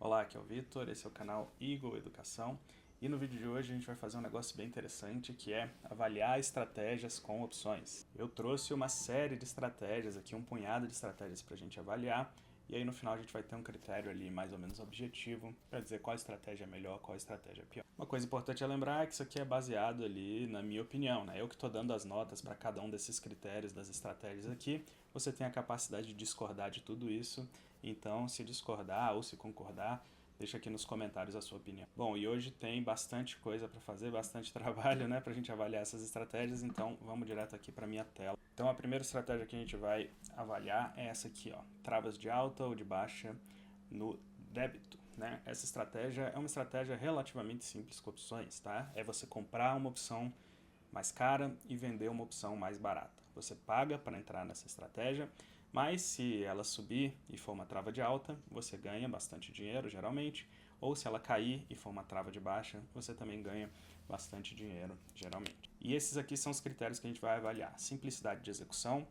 Olá, aqui é o Vitor, esse é o canal Eagle Educação e no vídeo de hoje a gente vai fazer um negócio bem interessante que é avaliar estratégias com opções. Eu trouxe uma série de estratégias aqui, um punhado de estratégias para a gente avaliar e aí no final a gente vai ter um critério ali mais ou menos objetivo para dizer qual estratégia é melhor, qual estratégia é pior. Uma coisa importante é lembrar que isso aqui é baseado ali na minha opinião, né? Eu que estou dando as notas para cada um desses critérios das estratégias aqui, você tem a capacidade de discordar de tudo isso, então se discordar ou se concordar, deixa aqui nos comentários a sua opinião. Bom, e hoje tem bastante coisa para fazer, bastante trabalho, né, para a gente avaliar essas estratégias, então vamos direto aqui para minha tela. Então a primeira estratégia que a gente vai avaliar é essa aqui, ó, travas de alta ou de baixa no débito, né? Essa estratégia é uma estratégia relativamente simples com opções, tá? É você comprar uma opção mais cara e vender uma opção mais barata. Você paga para entrar nessa estratégia, mas se ela subir e for uma trava de alta, você ganha bastante dinheiro, geralmente, ou se ela cair e for uma trava de baixa, você também ganha bastante dinheiro, geralmente. E esses aqui são os critérios que a gente vai avaliar: simplicidade de execução,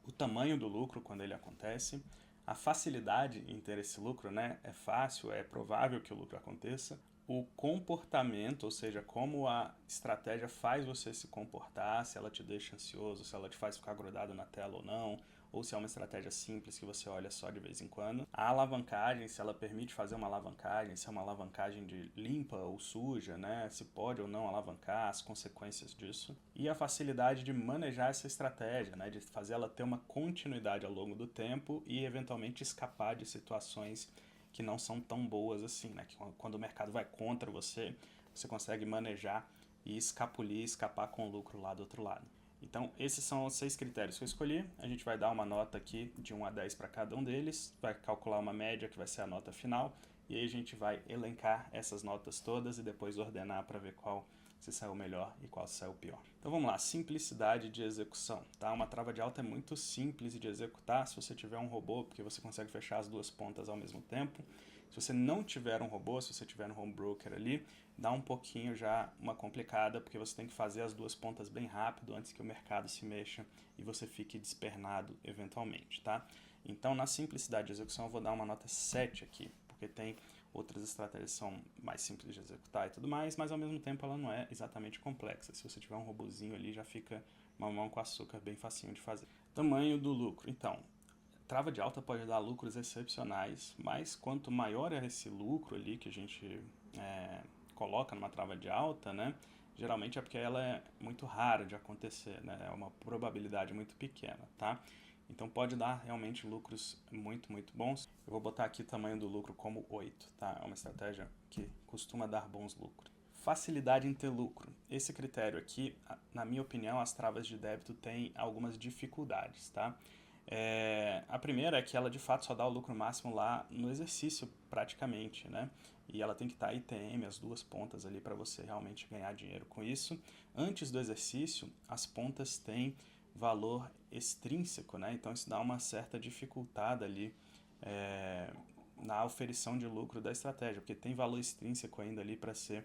o tamanho do lucro quando ele acontece, a facilidade em ter esse lucro, né? É fácil, é provável que o lucro aconteça, o comportamento, ou seja, como a estratégia faz você se comportar, se ela te deixa ansioso, se ela te faz ficar grudado na tela ou não, ou se é uma estratégia simples que você olha só de vez em quando. A alavancagem, se ela permite fazer uma alavancagem, se é uma alavancagem de limpa ou suja, né? Se pode ou não alavancar, as consequências disso. E a facilidade de manejar essa estratégia, né? De fazer ela ter uma continuidade ao longo do tempo e eventualmente escapar de situações que não são tão boas assim, né? Que quando o mercado vai contra você, você consegue manejar e escapulir, escapar com o lucro lá do outro lado. Então, esses são os 6 critérios que eu escolhi. A gente vai dar uma nota aqui de 1 a 10 para cada um deles, vai calcular uma média que vai ser a nota final, e aí a gente vai elencar essas notas todas e depois ordenar para ver qual se saiu melhor e qual se saiu pior. Então vamos lá, simplicidade de execução, tá? Uma trava de alta é muito simples de executar se você tiver um robô, porque você consegue fechar as duas pontas ao mesmo tempo. Se você não tiver um robô, se você tiver um home broker ali, dá um pouquinho já uma complicada, porque você tem que fazer as duas pontas bem rápido antes que o mercado se mexa e você fique despernado eventualmente, tá? Então na simplicidade de execução eu vou dar uma nota 7 aqui, porque tem outras estratégias que são mais simples de executar e tudo mais, mas ao mesmo tempo ela não é exatamente complexa. Se você tiver um robozinho ali, já fica mamão com açúcar bem facinho de fazer. Tamanho do lucro. Então, trava de alta pode dar lucros excepcionais, mas quanto maior é esse lucro ali que a gente coloca numa trava de alta, né? Geralmente é porque ela é muito rara de acontecer, né? É uma probabilidade muito pequena, tá? Então pode dar realmente lucros muito, muito bons. Eu vou botar aqui o tamanho do lucro como 8, tá? É uma estratégia que costuma dar bons lucros. Facilidade em ter lucro. Esse critério aqui, na minha opinião, as travas de débito têm algumas dificuldades, tá? A primeira é que ela de fato só dá o lucro máximo lá no exercício praticamente, né? E ela tem que estar ITM, as duas pontas ali para você realmente ganhar dinheiro com isso. Antes do exercício, as pontas têm valor extrínseco, né? Então isso dá uma certa dificultada ali na oferição de lucro da estratégia, porque tem valor extrínseco ainda ali para ser,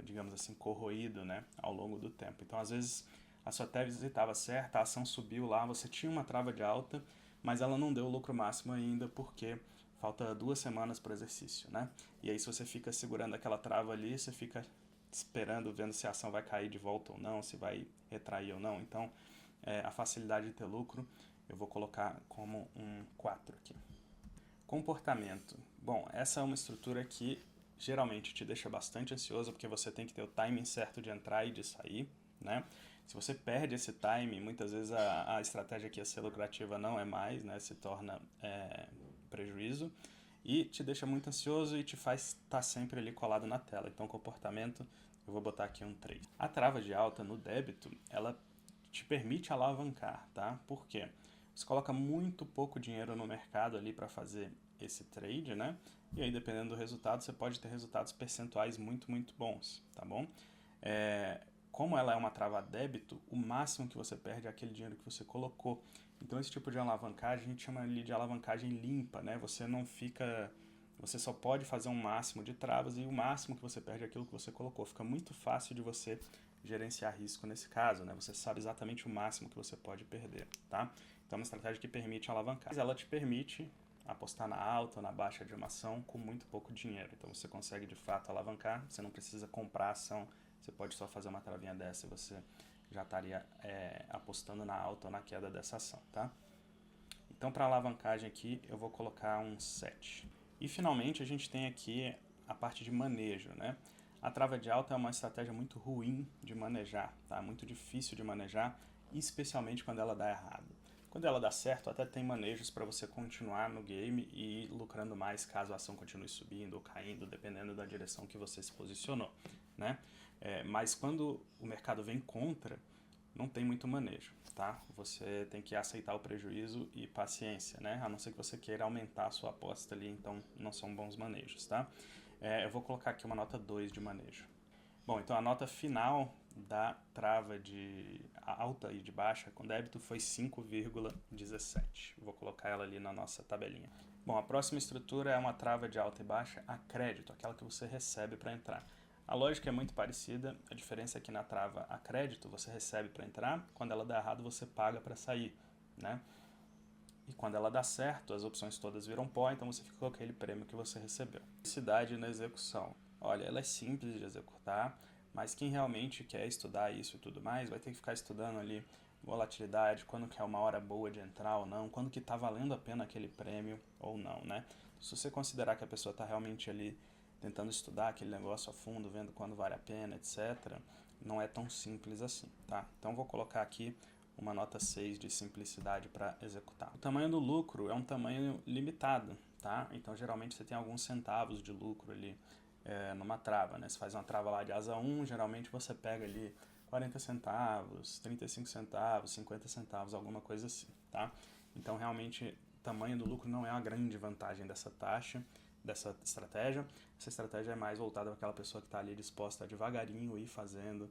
digamos assim, corroído, né, ao longo do tempo. Então às vezes a sua tese estava certa, a ação subiu lá, você tinha uma trava de alta, mas ela não deu o lucro máximo ainda porque falta 2 semanas para o exercício, né? E aí se você fica segurando aquela trava ali, você fica esperando, vendo se a ação vai cair de volta ou não, se vai retrair ou não. Então, a facilidade de ter lucro, eu vou colocar como um 4 aqui. Comportamento. Bom, essa é uma estrutura que geralmente te deixa bastante ansioso, porque você tem que ter o timing certo de entrar e de sair, né? Se você perde esse timing, muitas vezes a estratégia que ia ser lucrativa não é mais, né? Se torna prejuízo e te deixa muito ansioso e te faz estar sempre ali colado na tela. Então, comportamento, eu vou botar aqui um 3. A trava de alta no débito, ela te permite alavancar, tá? Por quê? Você coloca muito pouco dinheiro no mercado ali para fazer esse trade, né? E aí, dependendo do resultado, você pode ter resultados percentuais muito, muito bons, tá bom? Como ela é uma trava débito, o máximo que você perde é aquele dinheiro que você colocou. Então, esse tipo de alavancagem, a gente chama ali de alavancagem limpa, né? Você não fica... Você só pode fazer um máximo de travas e o máximo que você perde é aquilo que você colocou. Fica muito fácil de você gerenciar risco nesse caso, né? Você sabe exatamente o máximo que você pode perder, tá? Então é uma estratégia que permite alavancar. Mas ela te permite apostar na alta ou na baixa de uma ação com muito pouco dinheiro. Então você consegue de fato alavancar, você não precisa comprar a ação, você pode só fazer uma travinha dessa e você já estaria apostando na alta ou na queda dessa ação, tá? Então para alavancagem aqui eu vou colocar um 7. E finalmente a gente tem aqui a parte de manejo, né? A trava de alta é uma estratégia muito ruim de manejar, tá? Muito difícil de manejar, especialmente quando ela dá errado. Quando ela dá certo, até tem manejos para você continuar no game e ir lucrando mais caso a ação continue subindo ou caindo, dependendo da direção que você se posicionou, né? Mas quando o mercado vem contra, não tem muito manejo, tá? Você tem que aceitar o prejuízo e paciência, né? A não ser que você queira aumentar a sua aposta ali, então não são bons manejos, tá? Eu vou colocar aqui uma nota 2 de manejo. Bom, então a nota final da trava de alta e de baixa com débito foi 5,17. Vou colocar ela ali na nossa tabelinha. Bom, a próxima estrutura é uma trava de alta e baixa a crédito, aquela que você recebe para entrar. A lógica é muito parecida, a diferença é que na trava a crédito você recebe para entrar, quando ela dá errado você paga para sair, né? E quando ela dá certo, as opções todas viram pó, então você fica com aquele prêmio que você recebeu. Simplicidade na execução. Olha, ela é simples de executar, mas quem realmente quer estudar isso e tudo mais, vai ter que ficar estudando ali volatilidade, quando que é uma hora boa de entrar ou não, quando que está valendo a pena aquele prêmio ou não, né? Se você considerar que a pessoa está realmente ali tentando estudar aquele negócio a fundo, vendo quando vale a pena, etc., não é tão simples assim, tá? Então vou colocar aqui uma nota 6 de simplicidade para executar. O tamanho do lucro é um tamanho limitado, tá? Então geralmente você tem alguns centavos de lucro ali numa trava, né? Você faz uma trava lá de asa 1, geralmente você pega ali 40 centavos, 35 centavos, 50 centavos, alguma coisa assim, tá? Então realmente o tamanho do lucro não é uma grande vantagem dessa taxa, dessa estratégia. Essa estratégia é mais voltada para aquela pessoa que está ali disposta a devagarinho ir fazendo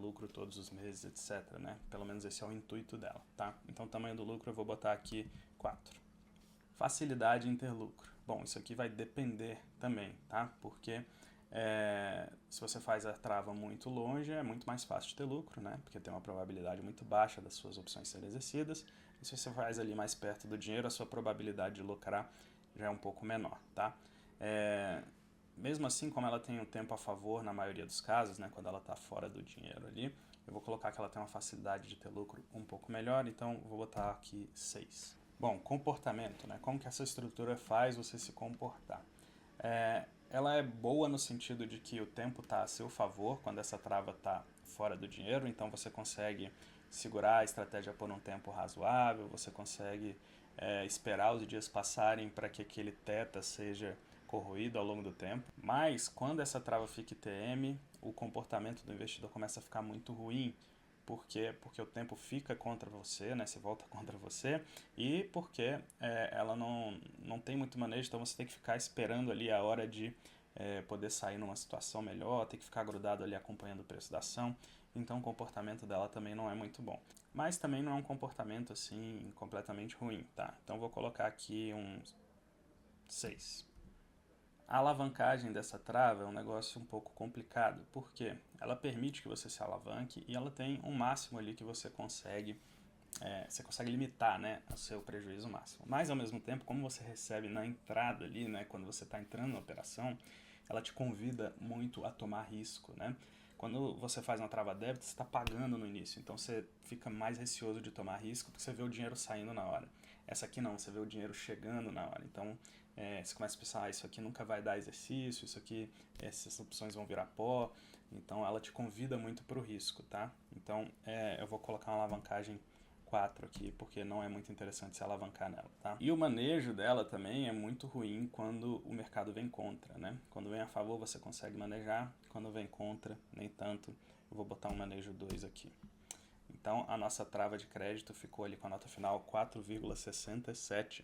lucro todos os meses, etc, né? Pelo menos esse é o intuito dela, tá? Então o tamanho do lucro eu vou botar aqui 4. Facilidade em ter lucro. Bom, isso aqui vai depender também, tá? Porque se você faz a trava muito longe, é muito mais fácil de ter lucro, né? Porque tem uma probabilidade muito baixa das suas opções serem exercidas. E se você faz ali mais perto do dinheiro, a sua probabilidade de lucrar já é um pouco menor, tá? Mesmo assim, como ela tem um tempo a favor na maioria dos casos, né, quando ela está fora do dinheiro ali, eu vou colocar que ela tem uma facilidade de ter lucro um pouco melhor, então vou botar aqui 6. Bom, comportamento, né? Como que essa estrutura faz você se comportar? Ela é boa no sentido de que o tempo está a seu favor quando essa trava está fora do dinheiro, então você consegue segurar a estratégia por um tempo razoável, você consegue esperar os dias passarem para que aquele θ seja corroído ao longo do tempo. Mas quando essa trava fica ITM, o comportamento do investidor começa a ficar muito ruim. Por quê? Porque o tempo fica contra você, né? Se volta contra você, e porque ela não tem muito manejo, então você tem que ficar esperando ali a hora de poder sair numa situação melhor, tem que ficar grudado ali acompanhando o preço da ação, então o comportamento dela também não é muito bom. Mas também não é um comportamento assim completamente ruim, tá? Então vou colocar aqui um 6. A alavancagem dessa trava é um negócio um pouco complicado, porque ela permite que você se alavanque e ela tem um máximo ali que você consegue limitar, né, o seu prejuízo máximo. Mas ao mesmo tempo, como você recebe na entrada ali, né, quando você está entrando na operação, ela te convida muito a tomar risco, né? Quando você faz uma trava débito, você está pagando no início, então você fica mais receoso de tomar risco porque você vê o dinheiro saindo na hora. Essa aqui não, você vê o dinheiro chegando na hora, então você começa a pensar, isso aqui nunca vai dar exercício, isso aqui, essas opções vão virar pó, então ela te convida muito para o risco, tá? Então eu vou colocar uma alavancagem 4 aqui, porque não é muito interessante se alavancar nela, tá? E o manejo dela também é muito ruim quando o mercado vem contra, né? Quando vem a favor você consegue manejar, quando vem contra, nem tanto. Eu vou botar um manejo 2 aqui. Então a nossa trava de crédito ficou ali com a nota final 4,67.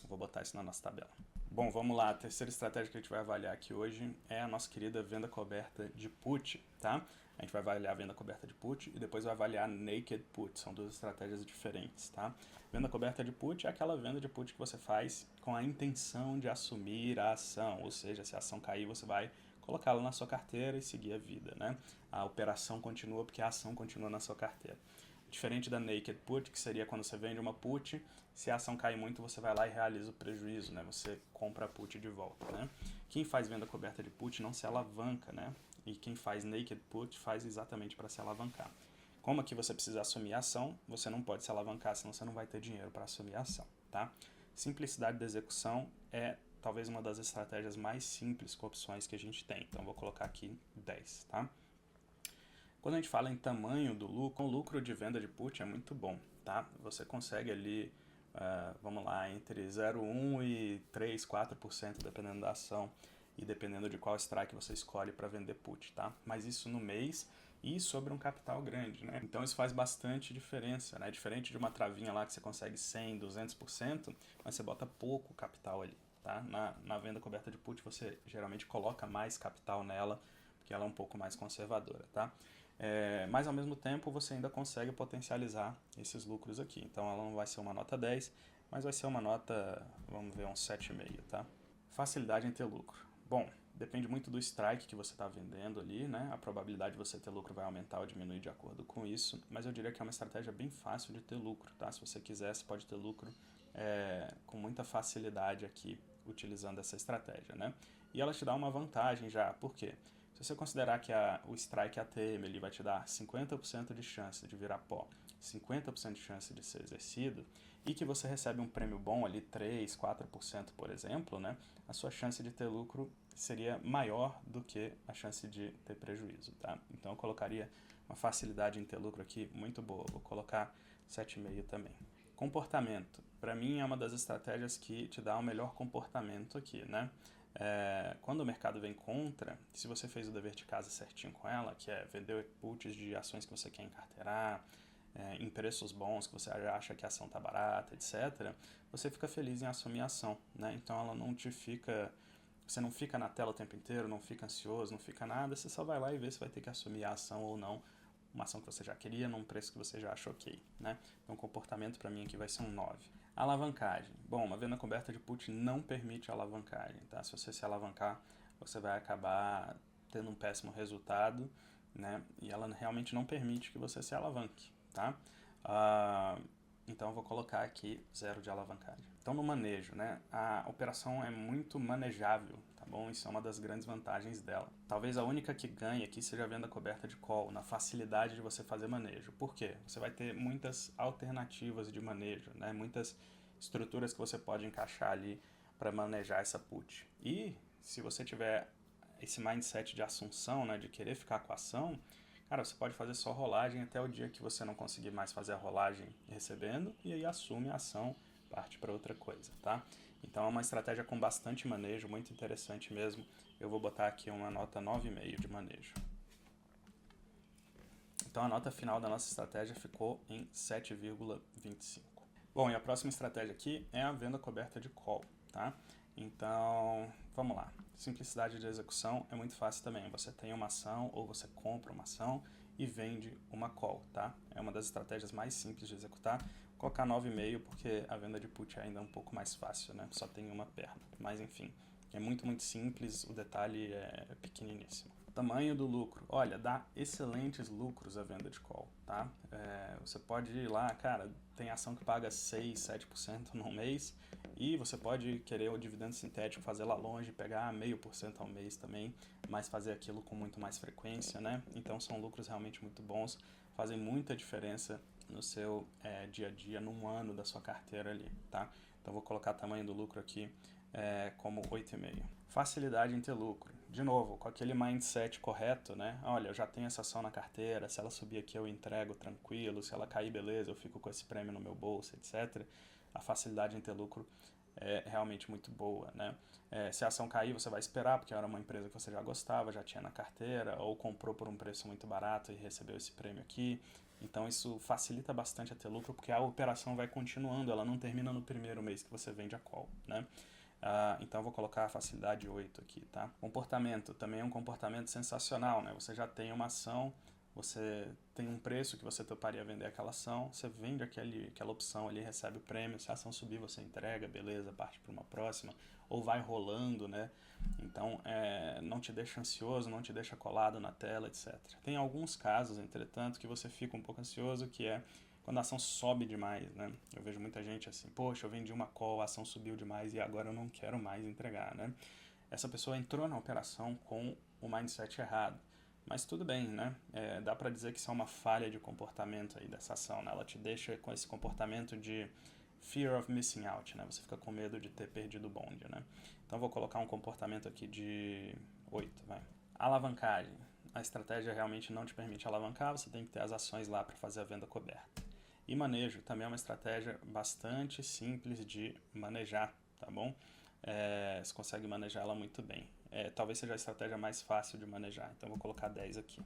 Vou botar isso na nossa tabela. Bom, vamos lá. A terceira estratégia que a gente vai avaliar aqui hoje é a nossa querida venda coberta de put, tá? A gente vai avaliar a venda coberta de put e depois vai avaliar naked put. São duas estratégias diferentes, tá? Venda coberta de put é aquela venda de put que você faz com a intenção de assumir a ação, ou seja, se a ação cair, você vai colocá-la na sua carteira e seguir a vida, né? A operação continua porque a ação continua na sua carteira. Diferente da naked put, que seria quando você vende uma put, se a ação cair muito, você vai lá e realiza o prejuízo, né? Você compra a put de volta, né? Quem faz venda coberta de put não se alavanca, né? E quem faz naked put faz exatamente para se alavancar. Como aqui você precisa assumir a ação, você não pode se alavancar, senão você não vai ter dinheiro para assumir a ação, tá? Simplicidade de execução é talvez uma das estratégias mais simples com opções que a gente tem. Então, vou colocar aqui 10, tá? Quando a gente fala em tamanho do lucro, o lucro de venda de put é muito bom, tá? Você consegue ali, vamos lá, entre 0,1 e 3, 4%, dependendo da ação e dependendo de qual strike você escolhe para vender put, tá? Mas isso no mês e sobre um capital grande, né? Então isso faz bastante diferença, né? Diferente de uma travinha lá que você consegue 100, 200%, mas você bota pouco capital ali, tá? Na venda coberta de put você geralmente coloca mais capital nela, porque ela é um pouco mais conservadora, tá? Mas ao mesmo tempo você ainda consegue potencializar esses lucros aqui. Então ela não vai ser uma nota 10, mas vai ser uma nota, vamos ver, um 7,5, tá? Facilidade em ter lucro. Bom, depende muito do strike que você está vendendo ali, né? A probabilidade de você ter lucro vai aumentar ou diminuir de acordo com isso, mas eu diria que é uma estratégia bem fácil de ter lucro, tá? Se você quiser, você pode ter lucro com muita facilidade aqui, utilizando essa estratégia, né? E ela te dá uma vantagem já, por quê? Se você considerar que o strike ATM ele vai te dar 50% de chance de virar pó, 50% de chance de ser exercido, e que você recebe um prêmio bom ali, 3, 4%, por exemplo, né, a sua chance de ter lucro seria maior do que a chance de ter prejuízo, tá? Então eu colocaria uma facilidade em ter lucro aqui muito boa, vou colocar 7,5 também. Comportamento, para mim é uma das estratégias que te dá o melhor comportamento aqui, né? Quando o mercado vem contra, se você fez o dever de casa certinho com ela, que é vender puts de ações que você quer encarteirar, em preços bons, que você acha que a ação está barata, etc., você fica feliz em assumir a ação, né? Então ela não te fica, você não fica na tela o tempo inteiro, não fica ansioso, não fica nada, você só vai lá e vê se vai ter que assumir a ação ou não, uma ação que você já queria, num preço que você já acha ok, né? Então o comportamento para mim aqui vai ser um 9. Alavancagem. Bom, uma venda coberta de put não permite alavancagem, tá? Se você se alavancar, você vai acabar tendo um péssimo resultado, né? E ela realmente não permite que você se alavanque, tá? Então eu vou colocar aqui 0 de alavancagem. Então no manejo, né? A operação é muito manejável, tá bom? Isso é uma das grandes vantagens dela. Talvez a única que ganhe aqui seja a venda coberta de call, na facilidade de você fazer manejo. Por quê? Você vai ter muitas alternativas de manejo, né? Muitas estruturas que você pode encaixar ali para manejar essa put. E se você tiver esse mindset de assunção, né? De querer ficar com a ação, cara, você pode fazer só rolagem até o dia que você não conseguir mais fazer a rolagem recebendo, e aí assume a ação, parte para outra coisa, tá? Então é uma estratégia com bastante manejo, muito interessante mesmo. Eu vou botar aqui uma nota 9,5 de manejo. Então a nota final da nossa estratégia ficou em 7,25. Bom, e a próxima estratégia aqui é a venda coberta de call, tá? Então, vamos lá. Simplicidade de execução é muito fácil também. Você tem uma ação ou você compra uma ação e vende uma call, tá? É uma das estratégias mais simples de executar. Vou colocar 9,5 porque a venda de put ainda é um pouco mais fácil, né? Só tem uma perna. Mas enfim, é muito, muito simples, o detalhe é pequeniníssimo. Tamanho do lucro. Olha, dá excelentes lucros a venda de call, tá? Você pode ir lá, cara, tem ação que paga 6, 7% no mês e você pode querer o dividendo sintético, fazer lá longe, pegar 0,5% ao mês também, mas fazer aquilo com muito mais frequência, né? Então são lucros realmente muito bons, fazem muita diferença no seu dia a dia, num ano da sua carteira ali, tá? Então vou colocar tamanho do lucro aqui como 8,5. Facilidade em ter lucro. De novo, com aquele mindset correto, né? Olha, eu já tenho essa ação na carteira, se ela subir aqui eu entrego tranquilo, se ela cair, beleza, eu fico com esse prêmio no meu bolso, etc. A facilidade em ter lucro é realmente muito boa, né? Se a ação cair, você vai esperar, porque era uma empresa que você já gostava, já tinha na carteira, ou comprou por um preço muito barato e recebeu esse prêmio aqui. Então isso facilita bastante a ter lucro, porque a operação vai continuando, ela não termina no primeiro mês que você vende a call, né? Então eu vou colocar a facilidade 8 aqui, tá? Comportamento, também é um comportamento sensacional, né? Você já tem uma ação, você tem um preço que você toparia vender aquela ação, você vende aquela opção ali, recebe o prêmio, se a ação subir você entrega, beleza, parte para uma próxima, ou vai rolando, né? Então, não te deixa ansioso, não te deixa colado na tela, etc. Tem alguns casos, entretanto, que você fica um pouco ansioso, que é quando a ação sobe demais, né? Eu vejo muita gente assim, poxa, eu vendi uma call, a ação subiu demais e agora eu não quero mais entregar, né? Essa pessoa entrou na operação com o mindset errado. Mas tudo bem, né? Dá para dizer que isso é uma falha de comportamento aí dessa ação, né? Ela te deixa com esse comportamento de fear of missing out, né? Você fica com medo de ter perdido o bonde, né? Então eu vou colocar um comportamento aqui de 8, vai. Alavancagem. A estratégia realmente não te permite alavancar, você tem que ter as ações lá para fazer a venda coberta. E manejo também é uma estratégia bastante simples de manejar, tá bom? Você consegue manejar ela muito bem. Talvez seja a estratégia mais fácil de manejar, então vou colocar 10 aqui.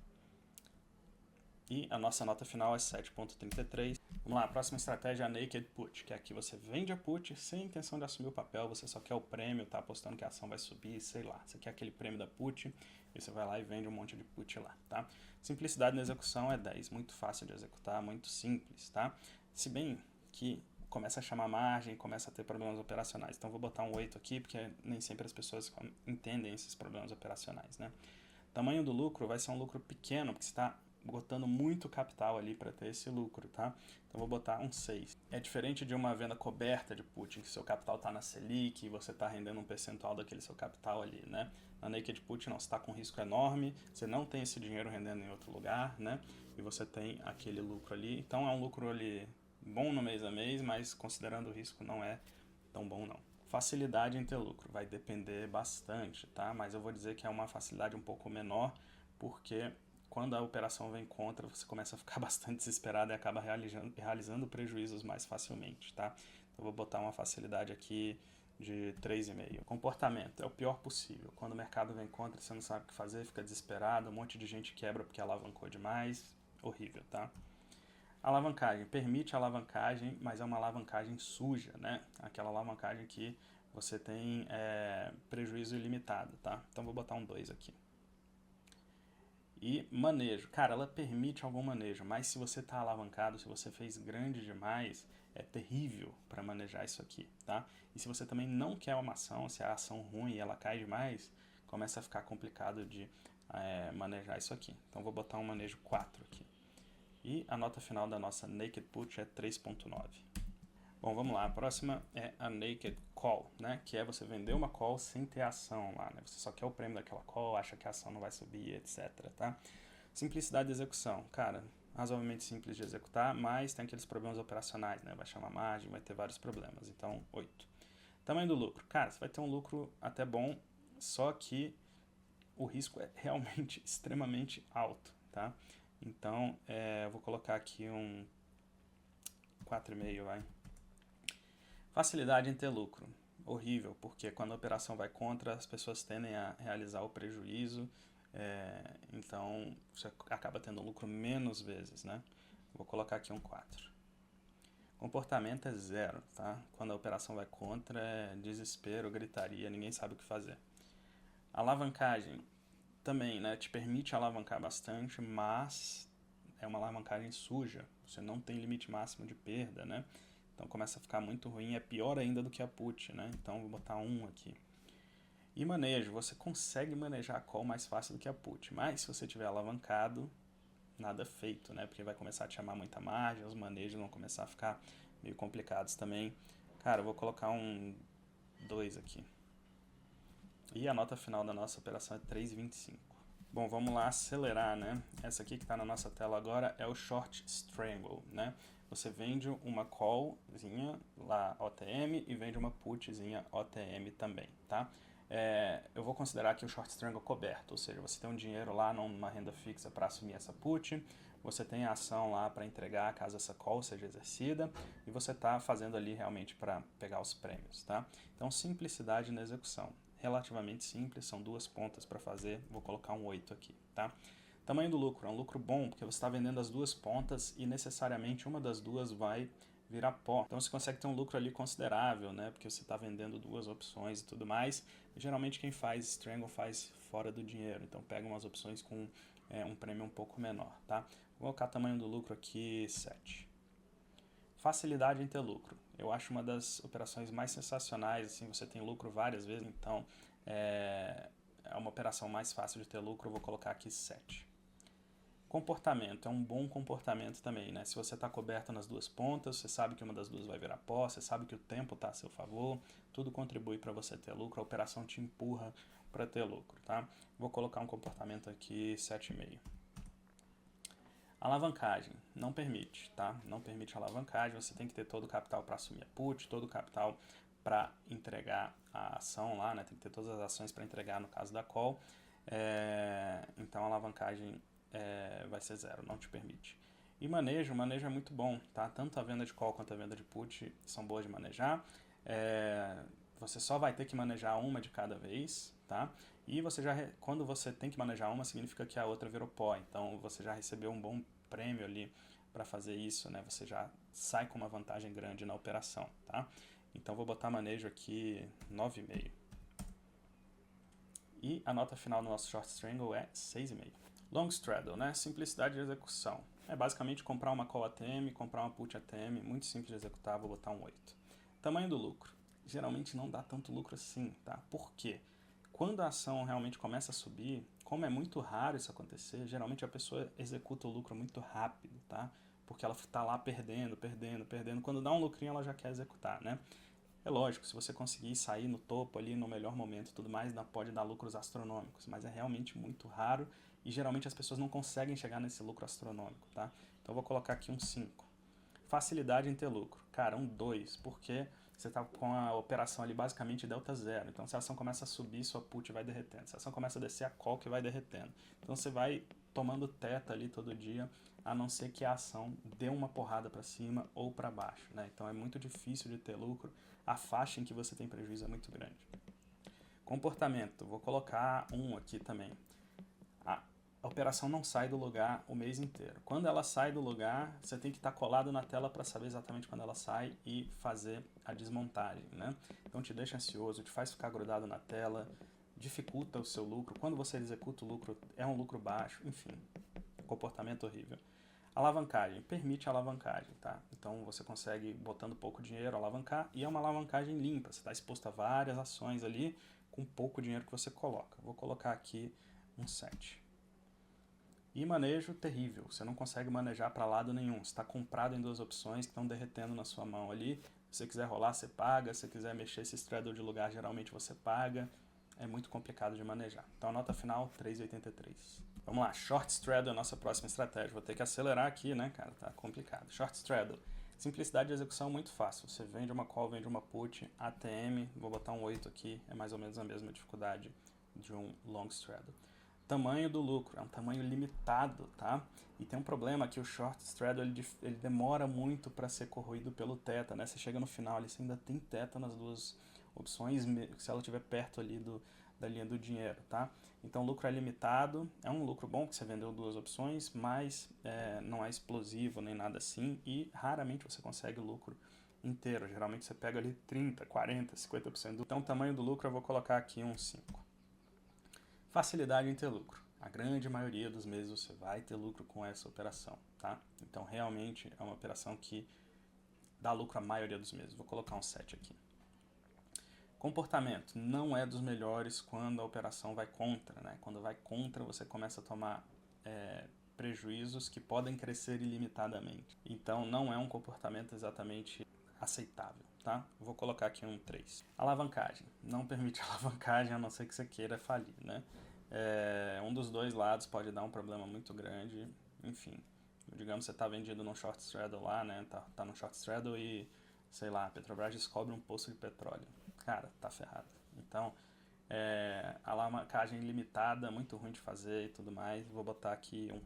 E a nossa nota final é 7.33. Vamos lá, a próxima estratégia é a Naked Put, que é aqui você vende a put sem intenção de assumir o papel, você só quer o prêmio, tá apostando que a ação vai subir, sei lá. Você quer aquele prêmio da put e você vai lá e vende um monte de put lá, tá? Simplicidade na execução é 10, muito fácil de executar, muito simples, tá? Se bem que começa a chamar margem, começa a ter problemas operacionais. Então vou botar um 8 aqui, porque nem sempre as pessoas entendem esses problemas operacionais, né? Tamanho do lucro vai ser um lucro pequeno, porque você está botando muito capital ali para ter esse lucro, tá? Então vou botar um 6. É diferente de uma venda coberta de put, em que seu capital está na Selic e você está rendendo um percentual daquele seu capital ali, né? Na Naked Put não, você está com um risco enorme, você não tem esse dinheiro rendendo em outro lugar, né? E você tem aquele lucro ali. Então é um lucro ali bom no mês a mês, mas considerando o risco não é tão bom não. Facilidade em ter lucro vai depender bastante, tá? Mas eu vou dizer que é uma facilidade um pouco menor, porque quando a operação vem contra, você começa a ficar bastante desesperado e acaba realizando prejuízos mais facilmente, tá? Então eu vou botar uma facilidade aqui de 3,5. Comportamento é o pior possível. Quando o mercado vem contra, você não sabe o que fazer, fica desesperado, um monte de gente quebra porque alavancou demais. Horrível, tá? Alavancagem. Permite alavancagem, mas é uma alavancagem suja, né? Aquela alavancagem que você tem prejuízo ilimitado, tá? Então vou botar um 2 aqui. E manejo. Cara, ela permite algum manejo, mas se você está alavancado, se você fez grande demais, é terrível para manejar isso aqui, tá? E se você também não quer uma ação, se a ação ruim e ela cai demais, começa a ficar complicado de manejar isso aqui. Então vou botar um manejo 4 aqui. E a nota final da nossa Naked Put é 3.9. Bom, vamos lá. A próxima é a Naked Call, né? Que é você vender uma call sem ter ação lá, né? Você só quer o prêmio daquela call, acha que a ação não vai subir, etc, tá? Simplicidade de execução. Cara, razoavelmente simples de executar, mas tem aqueles problemas operacionais, né? Vai chamar margem, vai ter vários problemas. Então, 8. Tamanho do lucro. Cara, você vai ter um lucro até bom, só que o risco é realmente extremamente alto, tá? Então, eu vou colocar aqui um 4,5, vai. Facilidade em ter lucro. Horrível, porque quando a operação vai contra, as pessoas tendem a realizar o prejuízo, então você acaba tendo lucro menos vezes, né? Vou colocar aqui um 4. Comportamento é 0, tá? Quando a operação vai contra, é desespero, gritaria, ninguém sabe o que fazer. Alavancagem também, né? Te permite alavancar bastante, mas é uma alavancagem suja. Você não tem limite máximo de perda, né? Então começa a ficar muito ruim, é pior ainda do que a put, né? Então vou botar 1 aqui. E manejo, você consegue manejar a call mais fácil do que a put, mas se você tiver alavancado, nada feito, né? Porque vai começar a te chamar muita margem, os manejos vão começar a ficar meio complicados também. Cara, eu vou colocar um 2 aqui. E a nota final da nossa operação é 3,25. Bom, vamos lá acelerar, né? Essa aqui que está na nossa tela agora é o Short Strangle, né? Você vende uma callzinha lá OTM e vende uma putzinha OTM também, tá? Eu vou considerar aqui o Short Strangle coberto, ou seja, você tem um dinheiro lá numa renda fixa para assumir essa put, você tem a ação lá para entregar caso essa call seja exercida e você está fazendo ali realmente para pegar os prêmios, tá? Então, simplicidade na execução. Relativamente simples, são duas pontas para fazer, vou colocar um 8 aqui, tá? Tamanho do lucro, é um lucro bom, porque você está vendendo as duas pontas e necessariamente uma das duas vai virar pó. Então você consegue ter um lucro ali considerável, né? Porque você está vendendo duas opções e tudo mais. E, geralmente quem faz Strangle faz fora do dinheiro, então pega umas opções com um prêmio um pouco menor, tá? Vou colocar tamanho do lucro aqui 7. Facilidade em ter lucro. Eu acho uma das operações mais sensacionais, assim, você tem lucro várias vezes, então é uma operação mais fácil de ter lucro, eu vou colocar aqui 7. Comportamento, é um bom comportamento também, né? Se você está coberto nas duas pontas, você sabe que uma das duas vai virar pó, você sabe que o tempo está a seu favor, tudo contribui para você ter lucro, a operação te empurra para ter lucro, tá? Vou colocar um comportamento aqui 7,5. Alavancagem, não permite, tá? Não permite alavancagem, você tem que ter todo o capital para assumir a put, todo o capital para entregar a ação lá, né? Tem que ter todas as ações para entregar no caso da call. Então a alavancagem vai ser 0, não te permite. E manejo é muito bom, tá? Tanto a venda de call quanto a venda de put são boas de manejar. Você só vai ter que manejar uma de cada vez, tá? E você quando você tem que manejar uma, significa que a outra virou pó. Então você já recebeu um bom prêmio ali para fazer isso, né? Você já sai com uma vantagem grande na operação, tá? Então vou botar manejo aqui 9,5. E a nota final do nosso short strangle é 6,5. Long straddle, né? Simplicidade de execução. É basicamente comprar uma call ATM, comprar uma put ATM, muito simples de executar, vou botar um 8. Tamanho do lucro. Geralmente não dá tanto lucro assim, tá? Por quê? Quando a ação realmente começa a subir, como é muito raro isso acontecer, geralmente a pessoa executa o lucro muito rápido, tá? Porque ela está lá perdendo. Quando dá um lucrinho, ela já quer executar, né? É lógico, se você conseguir sair no topo ali, no melhor momento e tudo mais, pode dar lucros astronômicos, mas é realmente muito raro e geralmente as pessoas não conseguem chegar nesse lucro astronômico, tá? Então eu vou colocar aqui um 5. Facilidade em ter lucro. Cara, um 2, porque você está com a operação ali basicamente delta 0. Então se a ação começa a subir, sua put vai derretendo. Se a ação começa a descer, a call que vai derretendo. Então você vai tomando teta ali todo dia, a não ser que a ação dê uma porrada para cima ou para baixo, né? Então é muito difícil de ter lucro. A faixa em que você tem prejuízo é muito grande. Comportamento, vou colocar um aqui também. A operação não sai do lugar o mês inteiro. Quando ela sai do lugar, você tem que estar colado na tela para saber exatamente quando ela sai e fazer a desmontagem, né? Então te deixa ansioso, te faz ficar grudado na tela, dificulta o seu lucro. Quando você executa o lucro, é um lucro baixo, enfim, comportamento horrível. Alavancagem, permite alavancagem, tá? Então você consegue, botando pouco dinheiro, alavancar, e é uma alavancagem limpa, você está exposto a várias ações ali com pouco dinheiro que você coloca. Vou colocar aqui um 7. E manejo terrível, você não consegue manejar para lado nenhum, você está comprado em duas opções que estão derretendo na sua mão ali. Se você quiser rolar, você paga, se você quiser mexer esse straddle de lugar, geralmente você paga. É muito complicado de manejar. Então a nota final, 3,83. Vamos lá, short straddle é a nossa próxima estratégia. Vou ter que acelerar aqui, né, cara? Tá complicado. Short straddle. Simplicidade de execução muito fácil. Você vende uma call, vende uma put, ATM, vou botar um 8 aqui, é mais ou menos a mesma dificuldade de um long straddle. Tamanho do lucro, é um tamanho limitado, tá? E tem um problema que o short straddle ele demora muito para ser corroído pelo teta, né? Você chega no final ali, você ainda tem teta nas duas opções, se ela estiver perto ali da linha do dinheiro, tá? Então o lucro é limitado, é um lucro bom porque você vendeu duas opções, mas não é explosivo nem nada assim e raramente você consegue o lucro inteiro, geralmente você pega ali 30, 40, 50%. Então o tamanho do lucro eu vou colocar aqui um 5. Facilidade em ter lucro. A grande maioria dos meses você vai ter lucro com essa operação, tá? Então realmente é uma operação que dá lucro a maioria dos meses. Vou colocar um 7 aqui. Comportamento não é dos melhores quando a operação vai contra, né? Quando vai contra, você começa a tomar prejuízos que podem crescer ilimitadamente. Então não é um comportamento exatamente aceitável, tá? Vou colocar aqui um 3. Alavancagem. Não permite alavancagem a não ser que você queira falir, né? Um dos dois lados pode dar um problema muito grande, enfim. Digamos que você está vendido num short straddle lá, né? Tá no short straddle e, sei lá, a Petrobras descobre um poço de petróleo. Cara, tá ferrado. Então, alavancagem limitada, muito ruim de fazer e tudo mais. Vou botar aqui um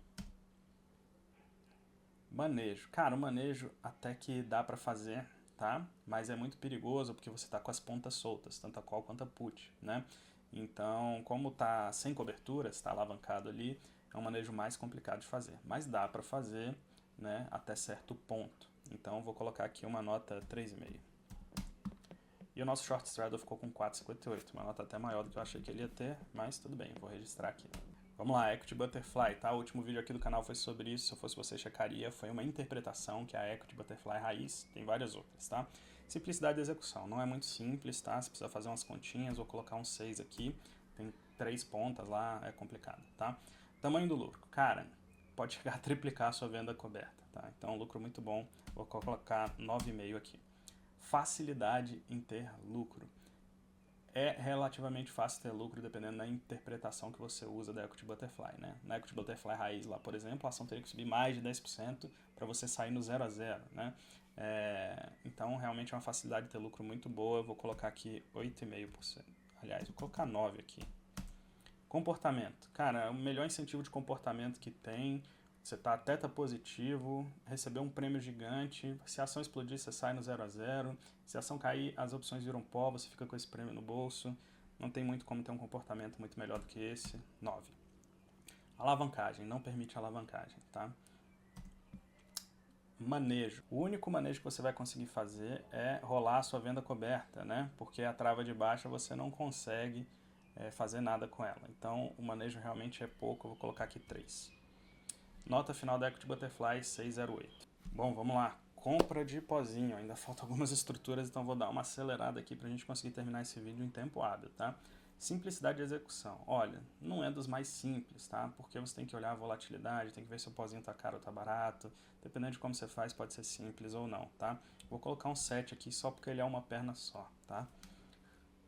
manejo. Cara, o manejo até que dá pra fazer, tá? Mas é muito perigoso porque você tá com as pontas soltas, tanto a call quanto a put, né? Então, como tá sem cobertura, está alavancado ali, é um manejo mais complicado de fazer. Mas dá pra fazer, né, até certo ponto. Então, vou colocar aqui uma nota 3,5. E o nosso short straddle ficou com 4,58, uma nota até maior do que eu achei que ele ia ter, mas tudo bem, vou registrar aqui. Vamos lá, Equity Butterfly, tá? O último vídeo aqui do canal foi sobre isso, se eu fosse você checaria, foi uma interpretação que é a Equity Butterfly raiz, tem várias outras, tá? Simplicidade de execução, não é muito simples, tá? Você precisa fazer umas continhas, vou colocar um 6 aqui, tem 3 pontas lá, é complicado, tá? Tamanho do lucro, cara, pode chegar a triplicar a sua venda coberta, tá? Então, lucro muito bom, vou colocar 9,5 aqui. Facilidade em ter lucro. É relativamente fácil ter lucro dependendo da interpretação que você usa da Equity Butterfly, né? Na Equity Butterfly raiz lá, por exemplo, a ação teria que subir mais de 10% para você sair no 0 a 0, né? Então, realmente é uma facilidade de ter lucro muito boa. Eu vou colocar aqui 8,5%. Aliás, vou colocar 9 aqui. Comportamento. Cara, o melhor incentivo de comportamento que tem, você tá teta positivo, recebeu um prêmio gigante, se a ação explodir, você sai no 0 a 0. Se a ação cair, as opções viram pó, você fica com esse prêmio no bolso. Não tem muito como ter um comportamento muito melhor do que esse. 9. Alavancagem, não permite alavancagem, tá? Manejo. O único manejo que você vai conseguir fazer é rolar a sua venda coberta, né? Porque a trava de baixa você não consegue fazer nada com ela. Então, o manejo realmente é pouco, eu vou colocar aqui 3. Nota final da Equity Butterfly 608. Bom, vamos lá. Compra de pozinho. Ainda faltam algumas estruturas, então vou dar uma acelerada aqui para a gente conseguir terminar esse vídeo em tempo hábil, tá? Simplicidade de execução. Olha, não é dos mais simples, tá? Porque você tem que olhar a volatilidade, tem que ver se o pozinho tá caro ou tá barato. Dependendo de como você faz, pode ser simples ou não, tá? Vou colocar um 7 aqui só porque ele é uma perna só, tá?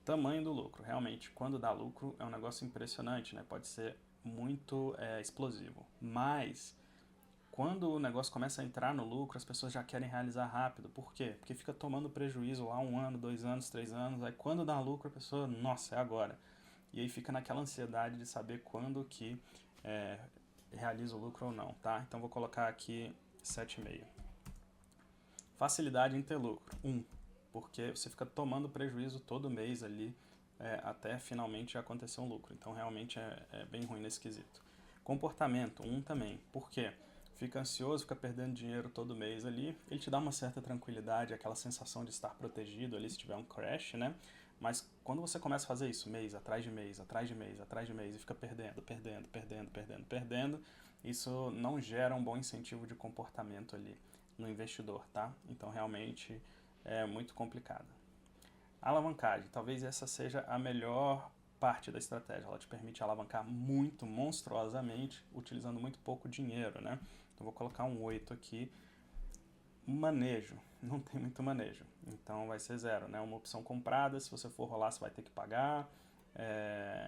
Tamanho do lucro. Realmente, quando dá lucro, é um negócio impressionante, né? Pode ser muito explosivo. Mas, quando o negócio começa a entrar no lucro, as pessoas já querem realizar rápido. Por quê? Porque fica tomando prejuízo lá 1 ano, 2 anos, 3 anos. Aí quando dá lucro, a pessoa, nossa, é agora. E aí fica naquela ansiedade de saber quando que realiza o lucro ou não, tá? Então vou colocar aqui 7,5. Facilidade em ter lucro. 1. Porque você fica tomando prejuízo todo mês ali até finalmente acontecer um lucro. Então realmente é bem ruim nesse quesito. Comportamento, 1 também. Por quê? Fica ansioso, fica perdendo dinheiro todo mês ali. Ele te dá uma certa tranquilidade, aquela sensação de estar protegido ali se tiver um crash, né? Mas quando você começa a fazer isso mês atrás de mês, atrás de mês, atrás de mês, e fica perdendo, isso não gera um bom incentivo de comportamento ali no investidor, tá? Então realmente é muito complicado. Alavancagem, talvez essa seja a melhor parte da estratégia. Ela te permite alavancar muito, monstruosamente, utilizando muito pouco dinheiro, né? Então vou colocar um 8 aqui. Manejo, não tem muito manejo, então vai ser 0, né? Uma opção comprada, se você for rolar você vai ter que pagar,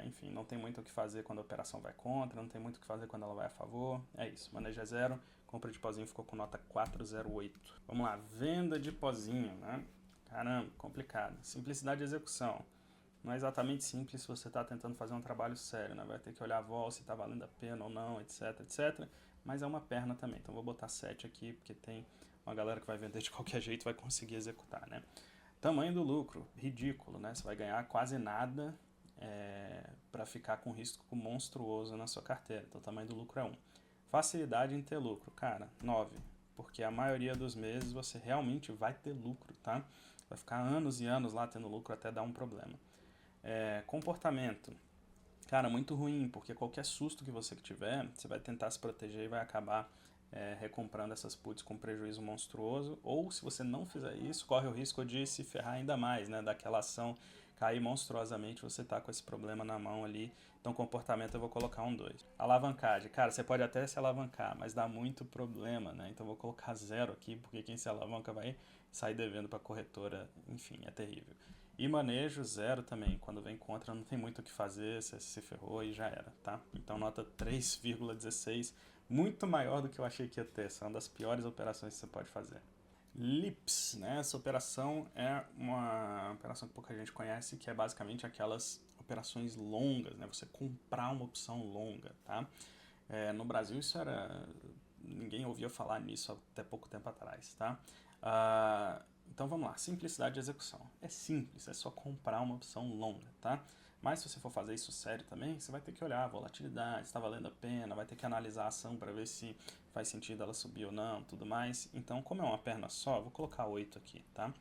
enfim, não tem muito o que fazer quando a operação vai contra, não tem muito o que fazer quando ela vai a favor, é isso, manejo é 0, compra de pozinho ficou com nota 408. Vamos lá, venda de pozinho, né? Caramba, complicado. Simplicidade de execução. Não é exatamente simples se você está tentando fazer um trabalho sério, né? Vai ter que olhar a vol, se está valendo a pena ou não, etc, etc. Mas é uma perna também, então vou botar 7 aqui, porque tem uma galera que vai vender de qualquer jeito vai conseguir executar, né? Tamanho do lucro, ridículo, né? Você vai ganhar quase nada para ficar com risco monstruoso na sua carteira. Então o tamanho do lucro é 1. Facilidade em ter lucro, cara, 9. Porque a maioria dos meses você realmente vai ter lucro, tá? Vai ficar anos e anos lá tendo lucro até dar um problema. Comportamento. Cara, muito ruim, porque qualquer susto que você tiver, você vai tentar se proteger e vai acabar recomprando essas puts com prejuízo monstruoso, ou se você não fizer isso, corre o risco de se ferrar ainda mais, né? Daquela ação cair monstruosamente, você tá com esse problema na mão ali. Então, comportamento eu vou colocar um 2. Alavancagem. Cara, você pode até se alavancar, mas dá muito problema, né? Então, eu vou colocar 0 aqui, porque quem se alavanca vai sair devendo para a corretora. Enfim, é terrível. E manejo 0 também. Quando vem contra, não tem muito o que fazer, você se ferrou e já era, tá? Então, nota 3,16. Muito maior do que eu achei que ia ter. Essa é uma das piores operações que você pode fazer. LIPS, né? Essa operação é uma operação que pouca gente conhece, que é basicamente aquelas operações longas, né? Você comprar uma opção longa, tá? No Brasil isso era... ninguém ouvia falar nisso até pouco tempo atrás, tá? Então vamos lá, simplicidade de execução. É simples, é só comprar uma opção longa, tá? Mas se você for fazer isso sério também, você vai ter que olhar a volatilidade, se está valendo a pena, vai ter que analisar a ação para ver se faz sentido ela subir ou não, tudo mais. Então, como é uma perna só, vou colocar 8 aqui, tá?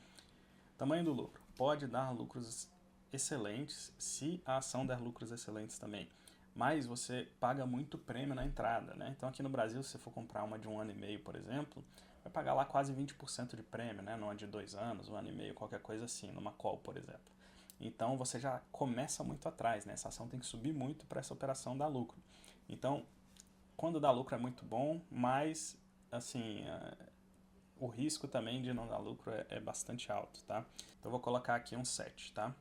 Tamanho do lucro. Pode dar lucros excelentes se a ação der lucros excelentes também. mas você paga muito prêmio na entrada, né? Então aqui no Brasil, se você for comprar uma de 1 ano e meio, por exemplo, vai pagar lá quase 20% de prêmio, né? Numa de 2 anos, 1 ano e meio, qualquer coisa assim, numa call, por exemplo. Então você já começa muito atrás, né? Essa ação tem que subir muito para essa operação dar lucro. Então, quando dá lucro é muito bom, mas assim, o risco também de não dar lucro é bastante alto, tá? Então eu vou colocar aqui um 7, tá?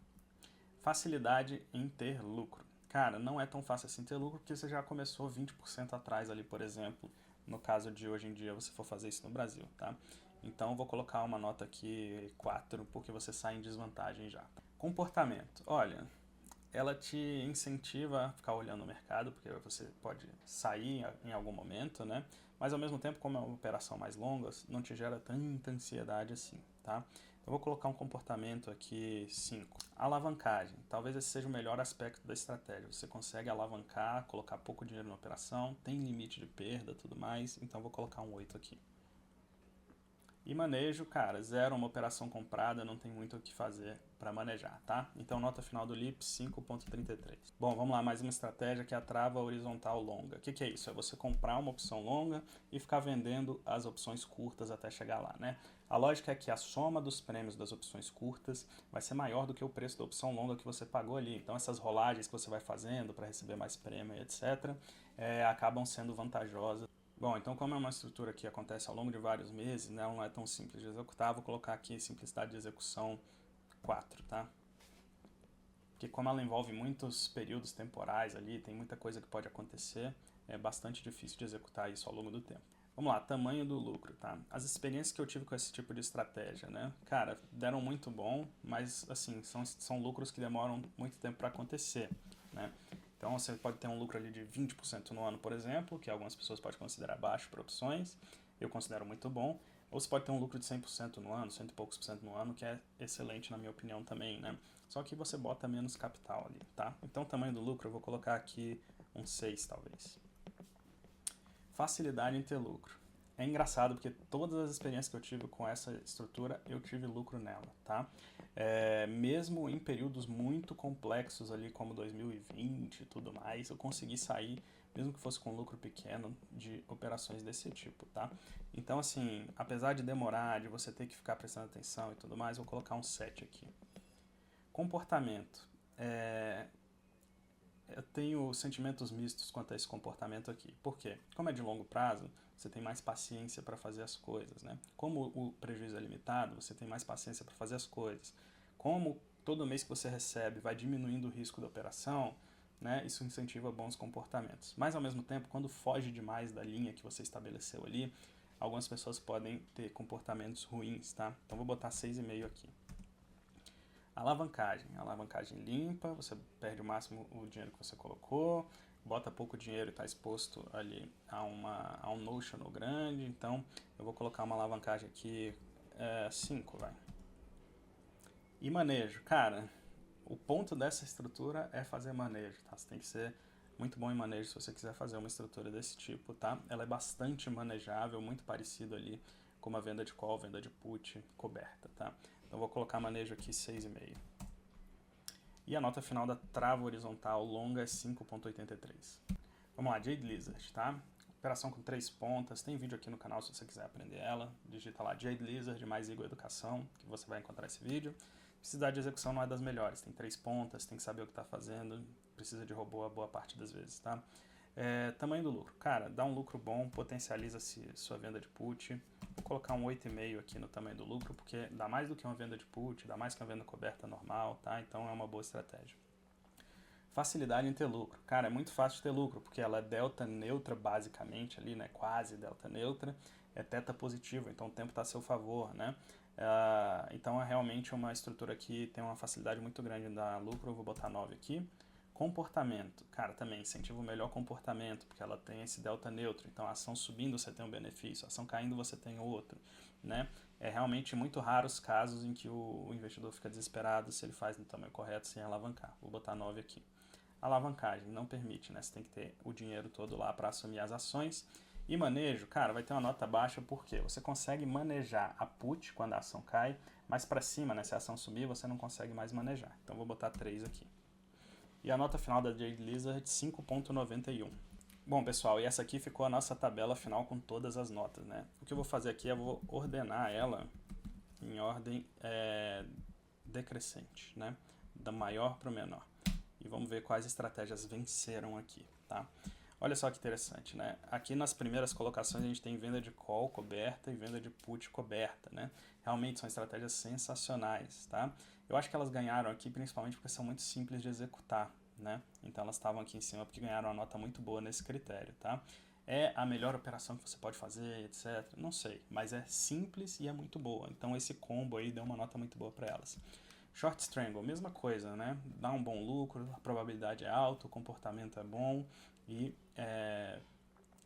Facilidade em ter lucro. Cara, não é tão fácil assim ter lucro porque você já começou 20% atrás ali, por exemplo, no caso de hoje em dia você for fazer isso no Brasil, tá? Então eu vou colocar uma nota aqui 4 porque você sai em desvantagem já. Comportamento. Olha, ela te incentiva a ficar olhando o mercado, porque você pode sair em algum momento, né? Mas ao mesmo tempo, como é uma operação mais longa, não te gera tanta ansiedade assim, tá? Eu vou colocar um comportamento aqui 5. Alavancagem. Talvez esse seja o melhor aspecto da estratégia. Você consegue alavancar, colocar pouco dinheiro na operação, tem limite de perda, tudo mais, então vou colocar um 8 aqui. E manejo, cara, 0, uma operação comprada, não tem muito o que fazer para manejar, tá? Então nota final do LIPS 5.33. Bom, vamos lá, mais uma estratégia que é a trava horizontal longa. O que é isso? É você comprar uma opção longa e ficar vendendo as opções curtas até chegar lá, né? A lógica é que a soma dos prêmios das opções curtas vai ser maior do que o preço da opção longa que você pagou ali. Então essas rolagens que você vai fazendo para receber mais prêmio, etc., acabam sendo vantajosas. Bom, então como é uma estrutura que acontece ao longo de vários meses, né, não é tão simples de executar, vou colocar aqui simplicidade de execução 4, tá? Porque como ela envolve muitos períodos temporais ali, tem muita coisa que pode acontecer, é bastante difícil de executar isso ao longo do tempo. Vamos lá, tamanho do lucro, tá? As experiências que eu tive com esse tipo de estratégia, né? Cara, deram muito bom, mas assim, são lucros que demoram muito tempo para acontecer, né? Então você pode ter um lucro ali de 20% no ano, por exemplo, que algumas pessoas podem considerar baixo para opções, eu considero muito bom. Ou você pode ter um lucro de 100% no ano, 100 e poucos por cento no ano, que é excelente na minha opinião também, né? Só que você bota menos capital ali, tá? Então o tamanho do lucro eu vou colocar aqui um 6 talvez. Facilidade em ter lucro. É engraçado porque todas as experiências que eu tive com essa estrutura, eu tive lucro nela, tá? Mesmo em períodos muito complexos ali, como 2020 e tudo mais, eu consegui sair, mesmo que fosse com lucro pequeno, de operações desse tipo, tá? Então, assim, apesar de demorar, de você ter que ficar prestando atenção e tudo mais, eu vou colocar um 7 aqui. Comportamento. Eu tenho sentimentos mistos quanto a esse comportamento aqui. Por quê? Como é de longo prazo, você tem mais paciência para fazer as coisas, né? Como o prejuízo é limitado, você tem mais paciência para fazer as coisas. Como todo mês que você recebe vai diminuindo o risco da operação, né? Isso incentiva bons comportamentos. Mas ao mesmo tempo, quando foge demais da linha que você estabeleceu ali, algumas pessoas podem ter comportamentos ruins, tá? Então vou botar 6,5 aqui. Alavancagem limpa, você perde o máximo o dinheiro que você colocou, bota pouco dinheiro e está exposto ali a um notional grande, então eu vou colocar uma alavancagem aqui 5, vai. E manejo, cara, o ponto dessa estrutura é fazer manejo, tá? Você tem que ser muito bom em manejo se você quiser fazer uma estrutura desse tipo, tá? Ela é bastante manejável, muito parecido ali com uma venda de call, venda de put coberta, tá? Então vou colocar manejo aqui 6,5. E a nota final da trava horizontal longa é 5.83. Vamos lá, Jade Lizard, tá? Operação com 3 pontas, tem vídeo aqui no canal se você quiser aprender ela. Digita lá Jade Lizard mais Eagle Educação, que você vai encontrar esse vídeo. Precisidade de execução não é das melhores, tem 3 pontas, tem que saber o que está fazendo, precisa de robô a boa parte das vezes, tá? Tamanho do lucro. Cara, dá um lucro bom, potencializa-se sua venda de put. Vou colocar um 8,5 aqui no tamanho do lucro, porque dá mais do que uma venda de put, dá mais que uma venda coberta normal, tá? Então é uma boa estratégia. Facilidade em ter lucro. Cara, é muito fácil de ter lucro, porque ela é delta neutra basicamente ali, né? Quase delta neutra. É teta positivo, então o tempo está a seu favor, né? Então é realmente uma estrutura que tem uma facilidade muito grande em dar lucro. Eu vou botar 9 aqui. Comportamento, cara, também incentiva o melhor comportamento, porque ela tem esse delta neutro, então a ação subindo você tem um benefício, a ação caindo você tem outro, né? É realmente muito raros os casos em que o investidor fica desesperado se ele faz no tamanho correto sem alavancar. Vou botar 9 aqui. Alavancagem não permite, né? Você tem que ter o dinheiro todo lá para assumir as ações. E manejo, cara, vai ter uma nota baixa porque você consegue manejar a put quando a ação cai, mas para cima, né? Se a ação subir, você não consegue mais manejar. Então vou botar 3 aqui. E a nota final da Jade Lizard, 5.91. Bom, pessoal, e essa aqui ficou a nossa tabela final com todas as notas, né? O que eu vou fazer aqui é eu vou ordenar ela em ordem decrescente, né? Da maior para o menor. E vamos ver quais estratégias venceram aqui, tá? Olha só que interessante, né? Aqui nas primeiras colocações a gente tem venda de call coberta e venda de put coberta, né? Realmente são estratégias sensacionais, tá? Eu acho que elas ganharam aqui principalmente porque são muito simples de executar, né? Então elas estavam aqui em cima porque ganharam uma nota muito boa nesse critério, tá? É a melhor operação que você pode fazer, etc. Não sei, mas é simples e é muito boa. Então esse combo aí deu uma nota muito boa para elas. Short Strangle, mesma coisa, né? Dá um bom lucro, a probabilidade é alta, o comportamento é bom e é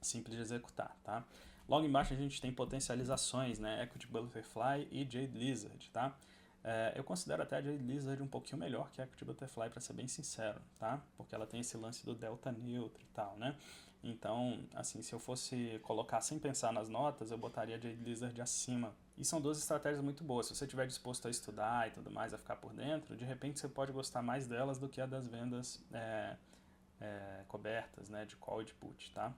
simples de executar, tá? Logo embaixo a gente tem potencializações, né? Equity Butterfly e Jade Lizard, tá? Eu considero até a Jade Lizard um pouquinho melhor que a Equity Butterfly, para ser bem sincero, tá? Porque ela tem esse lance do delta neutro e tal, né? Então, assim, se eu fosse colocar sem pensar nas notas, eu botaria a Jade Lizard acima. E são duas estratégias muito boas. Se você estiver disposto a estudar e tudo mais, a ficar por dentro, de repente você pode gostar mais delas do que a das vendas cobertas, né? De call e de put, tá?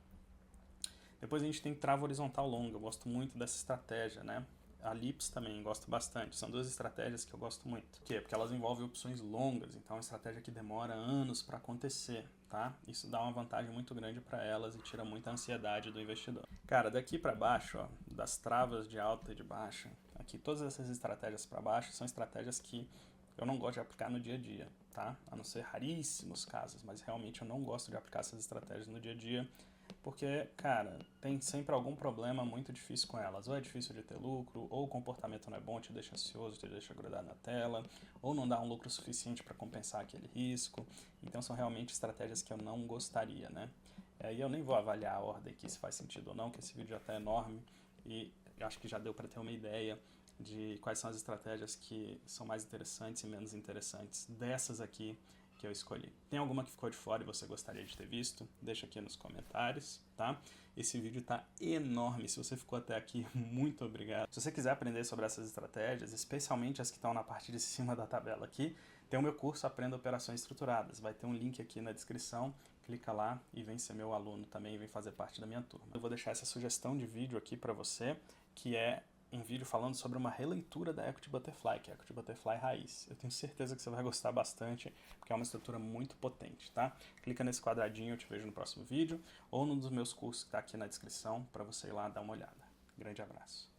Depois a gente tem trava horizontal longa. Eu gosto muito dessa estratégia, né? A Lips também gosto bastante. São duas estratégias que eu gosto muito. Por quê? Porque elas envolvem opções longas, então é uma estratégia que demora anos para acontecer, tá? Isso dá uma vantagem muito grande para elas e tira muita ansiedade do investidor. Cara, daqui para baixo, ó, das travas de alta e de baixa, aqui todas essas estratégias para baixo são estratégias que eu não gosto de aplicar no dia a dia, tá? A não ser raríssimos casos, mas realmente eu não gosto de aplicar essas estratégias no dia a dia. Porque, cara, tem sempre algum problema muito difícil com elas. Ou é difícil de ter lucro, ou o comportamento não é bom, te deixa ansioso, te deixa grudado na tela, ou não dá um lucro suficiente para compensar aquele risco. Então são realmente estratégias que eu não gostaria, né? E eu nem vou avaliar a ordem aqui se faz sentido ou não, que esse vídeo já está enorme e eu acho que já deu para ter uma ideia de quais são as estratégias que são mais interessantes e menos interessantes dessas aqui que eu escolhi. Tem alguma que ficou de fora e você gostaria de ter visto? Deixa aqui nos comentários, tá? Esse vídeo tá enorme, se você ficou até aqui, muito obrigado. Se você quiser aprender sobre essas estratégias, especialmente as que estão na parte de cima da tabela aqui, tem o meu curso Aprenda Operações Estruturadas. Vai ter um link aqui na descrição, clica lá e vem ser meu aluno também, vem fazer parte da minha turma. Eu vou deixar essa sugestão de vídeo aqui para você, que é um vídeo falando sobre uma releitura da Equity Butterfly, que é a Equity Butterfly raiz. Eu tenho certeza que você vai gostar bastante, porque é uma estrutura muito potente, tá? Clica nesse quadradinho, eu te vejo no próximo vídeo, ou num dos meus cursos que está aqui na descrição, para você ir lá dar uma olhada. Grande abraço.